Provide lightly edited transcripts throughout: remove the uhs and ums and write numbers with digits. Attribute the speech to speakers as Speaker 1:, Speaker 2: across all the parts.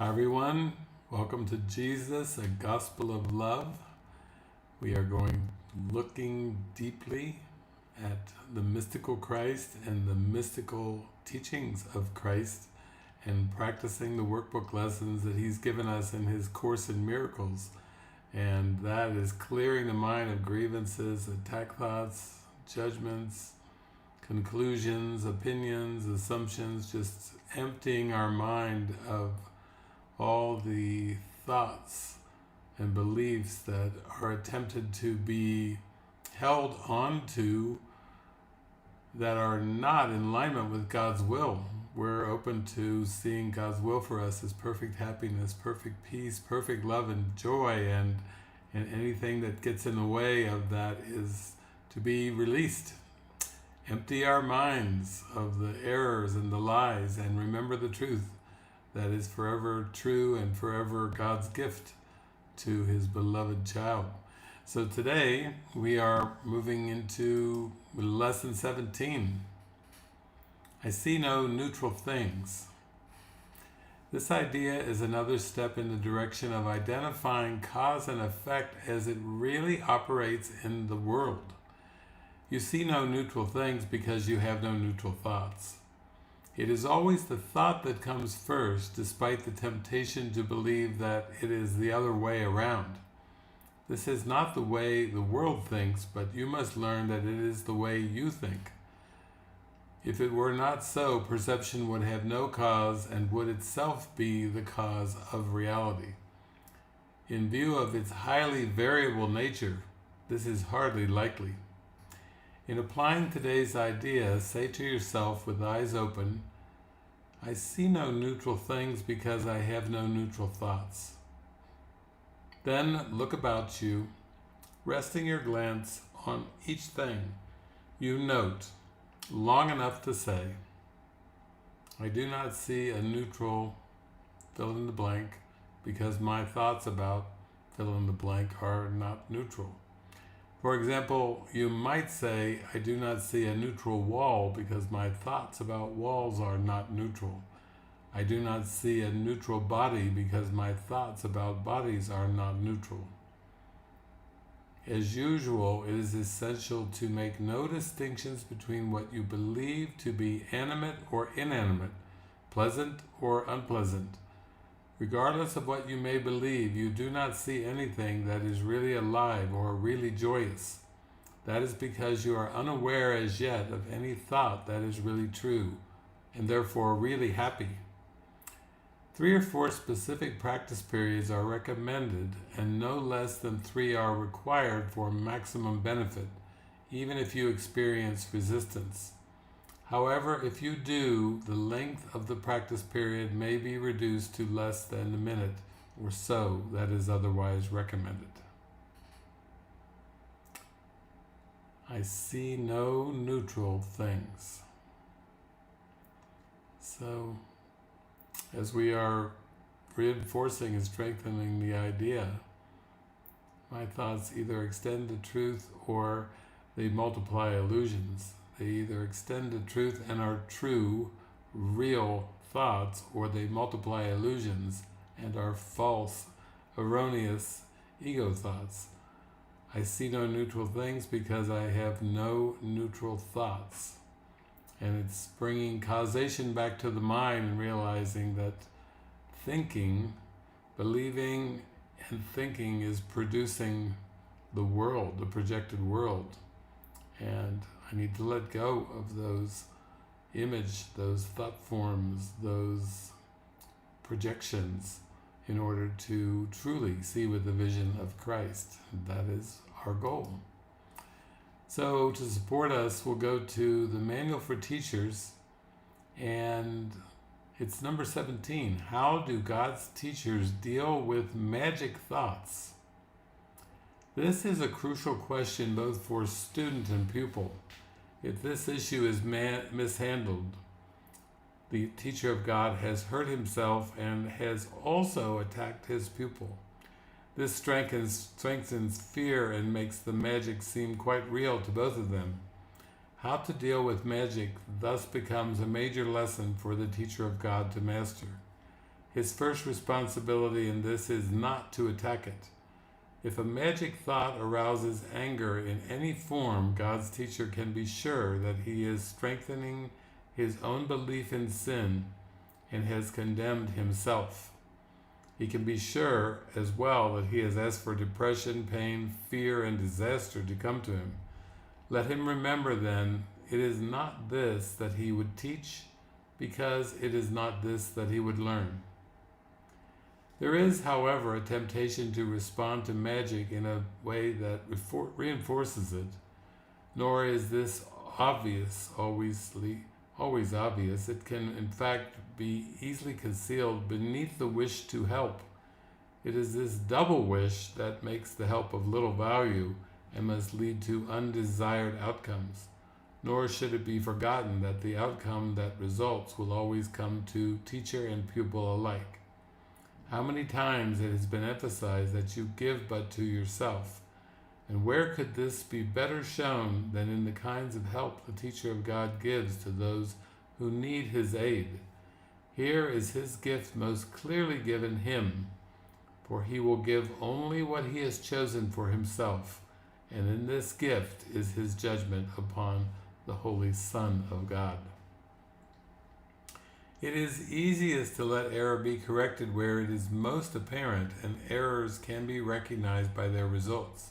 Speaker 1: Hi everyone, welcome to Jesus, a Gospel of Love. We are looking deeply at the mystical Christ and the mystical teachings of Christ and practicing the workbook lessons that He's given us in His Course in Miracles. And that is clearing the mind of grievances, attack thoughts, judgments, conclusions, opinions, assumptions, just emptying our mind of all the thoughts and beliefs that are attempted to be held onto that are not in alignment with God's will. We're open to seeing God's will for us as perfect happiness, perfect peace, perfect love and joy, and anything that gets in the way of that is to be released. Empty our minds of the errors and the lies and remember the truth that is forever true and forever God's gift to His beloved child. So today we are moving into lesson 17. I see no neutral things. This idea is another step in the direction of identifying cause and effect as it really operates in the world. You see no neutral things because you have no neutral thoughts. It is always the thought that comes first, despite the temptation to believe that it is the other way around. This is not the way the world thinks, but you must learn that it is the way you think. If it were not so, perception would have no cause and would itself be the cause of reality. In view of its highly variable nature, this is hardly likely. In applying today's idea, say to yourself with eyes open, I see no neutral things because I have no neutral thoughts. Then look about you, resting your glance on each thing you note long enough to say, I do not see a neutral fill in the blank because my thoughts about fill in the blank are not neutral. For example, you might say, I do not see a neutral wall because my thoughts about walls are not neutral. I do not see a neutral body because my thoughts about bodies are not neutral. As usual, it is essential to make no distinctions between what you believe to be animate or inanimate, pleasant or unpleasant. Regardless of what you may believe, you do not see anything that is really alive or really joyous. That is because you are unaware as yet of any thought that is really true, and therefore really happy. 3 or 4 specific practice periods are recommended, and no less than 3 are required for maximum benefit, even if you experience resistance. However, if you do, the length of the practice period may be reduced to less than a minute or so that is otherwise recommended. I see no neutral things. So, as we are reinforcing and strengthening the idea, my thoughts either extend the truth or they multiply illusions. They either extend the truth and are true, real thoughts, or they multiply illusions and are false, erroneous ego thoughts. I see no neutral things because I have no neutral thoughts. And it's bringing causation back to the mind and realizing that thinking, believing and thinking is producing the world, the projected world. And I need to let go of those those thought forms, those projections in order to truly see with the vision of Christ. That is our goal. So to support us, we'll go to the Manual for Teachers, and it's number 17. How do God's teachers deal with magic thoughts? This is a crucial question both for student and pupil. If this issue is mishandled, the teacher of God has hurt himself and has also attacked his pupil. This strengthens fear and makes the magic seem quite real to both of them. How to deal with magic thus becomes a major lesson for the teacher of God to master. His first responsibility in this is not to attack it. If a magic thought arouses anger in any form, God's teacher can be sure that he is strengthening his own belief in sin and has condemned himself. He can be sure as well that he has asked for depression, pain, fear, and disaster to come to him. Let him remember then, it is not this that he would teach, because it is not this that he would learn. There is, however, a temptation to respond to magic in a way that reinforces it, nor is this always obvious. It can, in fact, be easily concealed beneath the wish to help. It is this double wish that makes the help of little value and must lead to undesired outcomes. Nor should it be forgotten that the outcome that results will always come to teacher and pupil alike. How many times it has been emphasized that you give but to yourself, and where could this be better shown than in the kinds of help the teacher of God gives to those who need his aid? Here is his gift most clearly given him, for he will give only what he has chosen for himself, and in this gift is his judgment upon the Holy Son of God. It is easiest to let error be corrected where it is most apparent, and errors can be recognized by their results.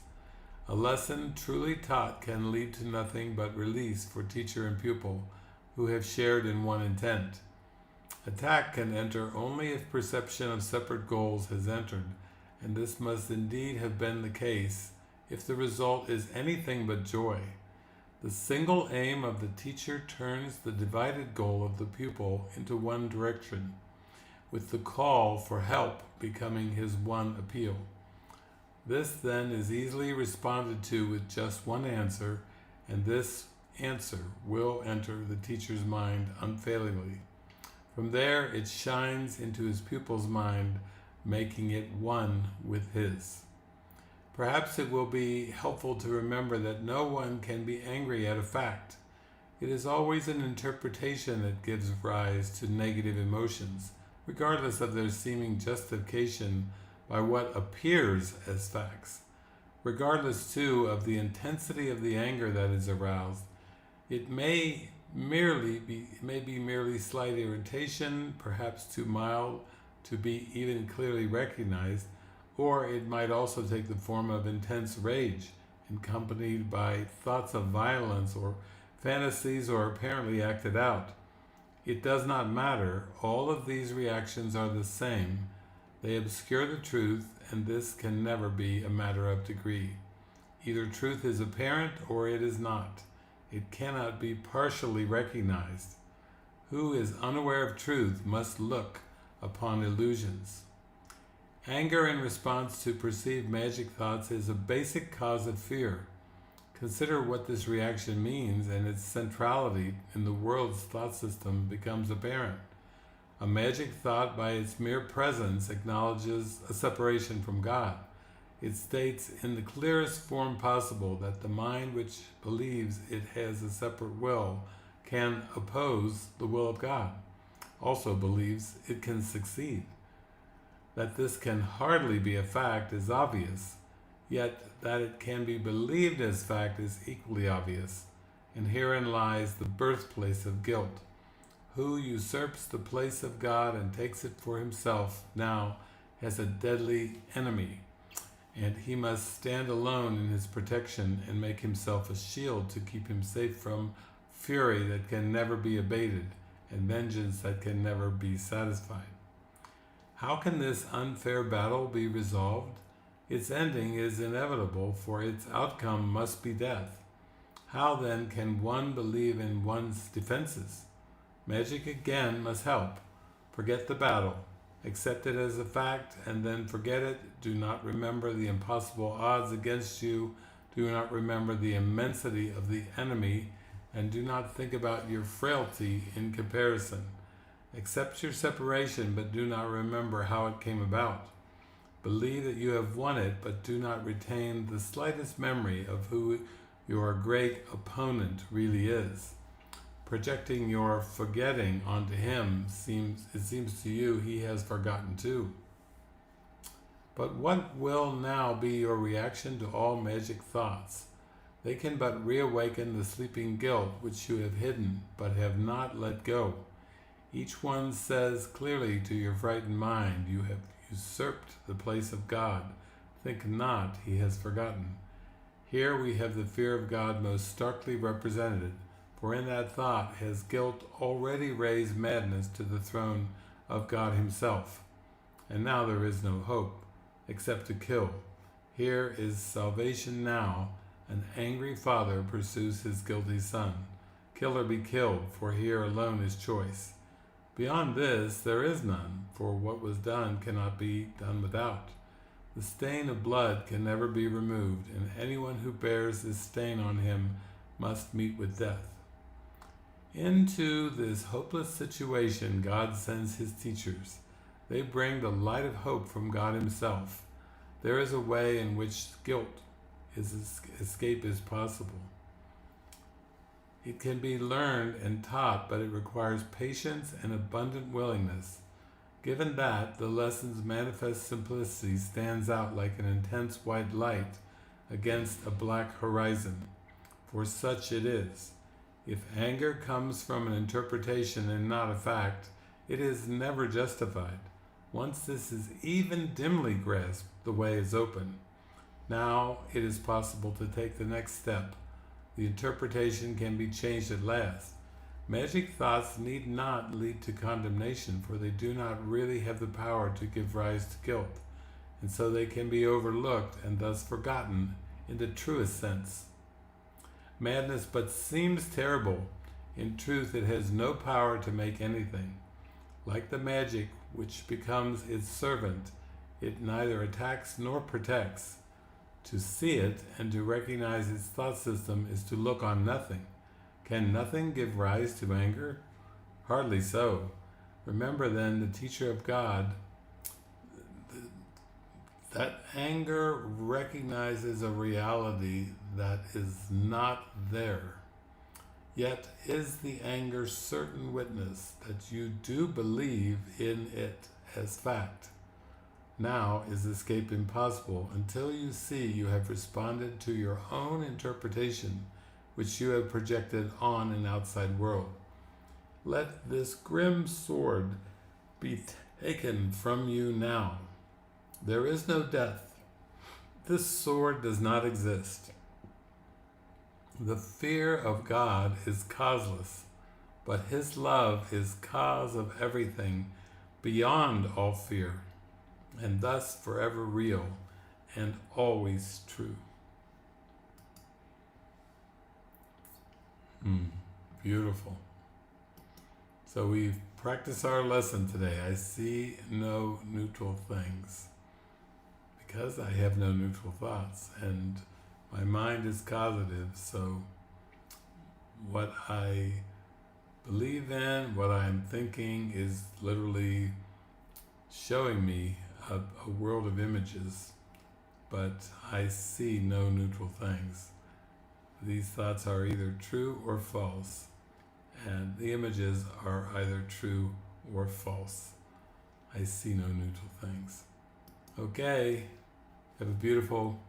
Speaker 1: A lesson truly taught can lead to nothing but release for teacher and pupil who have shared in one intent. Attack can enter only if perception of separate goals has entered, and this must indeed have been the case if the result is anything but joy. The single aim of the teacher turns the divided goal of the pupil into one direction, with the call for help becoming his one appeal. This then is easily responded to with just one answer, and this answer will enter the teacher's mind unfailingly. From there it shines into his pupil's mind, making it one with his. Perhaps it will be helpful to remember that no one can be angry at a fact. It is always an interpretation that gives rise to negative emotions, regardless of their seeming justification by what appears as facts. Regardless, too, of the intensity of the anger that is aroused, it may be merely slight irritation, perhaps too mild to be even clearly recognized, or it might also take the form of intense rage, accompanied by thoughts of violence or fantasies or apparently acted out. It does not matter. All of these reactions are the same. They obscure the truth, and this can never be a matter of degree. Either truth is apparent or it is not. It cannot be partially recognized. Who is unaware of truth must look upon illusions. Anger in response to perceived magic thoughts is a basic cause of fear. Consider what this reaction means, and its centrality in the world's thought system becomes apparent. A magic thought, by its mere presence, acknowledges a separation from God. It states in the clearest form possible that the mind which believes it has a separate will can oppose the will of God, also believes it can succeed. That this can hardly be a fact is obvious, yet that it can be believed as fact is equally obvious, and herein lies the birthplace of guilt. Who usurps the place of God and takes it for himself now has a deadly enemy, and he must stand alone in his protection and make himself a shield to keep him safe from fury that can never be abated and vengeance that can never be satisfied. How can this unfair battle be resolved? Its ending is inevitable, for its outcome must be death. How then can one believe in one's defenses? Magic again must help. Forget the battle. Accept it as a fact, and then forget it. Do not remember the impossible odds against you. Do not remember the immensity of the enemy, and do not think about your frailty in comparison. Accept your separation, but do not remember how it came about. Believe that you have won it, but do not retain the slightest memory of who your great opponent really is. projecting your forgetting onto him, it seems to you he has forgotten too. But what will now be your reaction to all magic thoughts? They can but reawaken the sleeping guilt which you have hidden, but have not let go. Each one says clearly to your frightened mind, you have usurped the place of God. Think not he has forgotten. Here we have the fear of God most starkly represented, for in that thought has guilt already raised madness to the throne of God himself. And now there is no hope, except to kill. Here is salvation now. An angry father pursues his guilty son. Kill or be killed, for here alone is choice. Beyond this there is none, for what was done cannot be done without. The stain of blood can never be removed, and anyone who bears this stain on him must meet with death. Into this hopeless situation God sends his teachers. They bring the light of hope from God himself. There is a way in which escape is possible. It can be learned and taught, but it requires patience and abundant willingness. Given that, the lesson's manifest simplicity stands out like an intense white light against a black horizon, for such it is. If anger comes from an interpretation and not a fact, it is never justified. Once this is even dimly grasped, the way is open. Now it is possible to take the next step. The interpretation can be changed at last. Magic thoughts need not lead to condemnation, for they do not really have the power to give rise to guilt, and so they can be overlooked and thus forgotten in the truest sense. Madness but seems terrible. In truth, it has no power to make anything. Like the magic which becomes its servant, it neither attacks nor protects. To see it and to recognize its thought system is to look on nothing. Can nothing give rise to anger? Hardly so. Remember then the teacher of God, that anger recognizes a reality that is not there. Yet is the anger certain witness that you do believe in it as fact. Now is escape impossible until you see you have responded to your own interpretation, which you have projected on an outside world. Let this grim sword be taken from you now. There is no death. This sword does not exist. The fear of God is causeless, but his love is cause of everything beyond all fear, and thus forever real and always true. Beautiful. So we've practiced our lesson today. I see no neutral things because I have no neutral thoughts, and my mind is causative. So what I believe in, what I'm thinking is literally showing me a world of images, but I see no neutral things. These thoughts are either true or false, and the images are either true or false. I see no neutral things. Okay, have a beautiful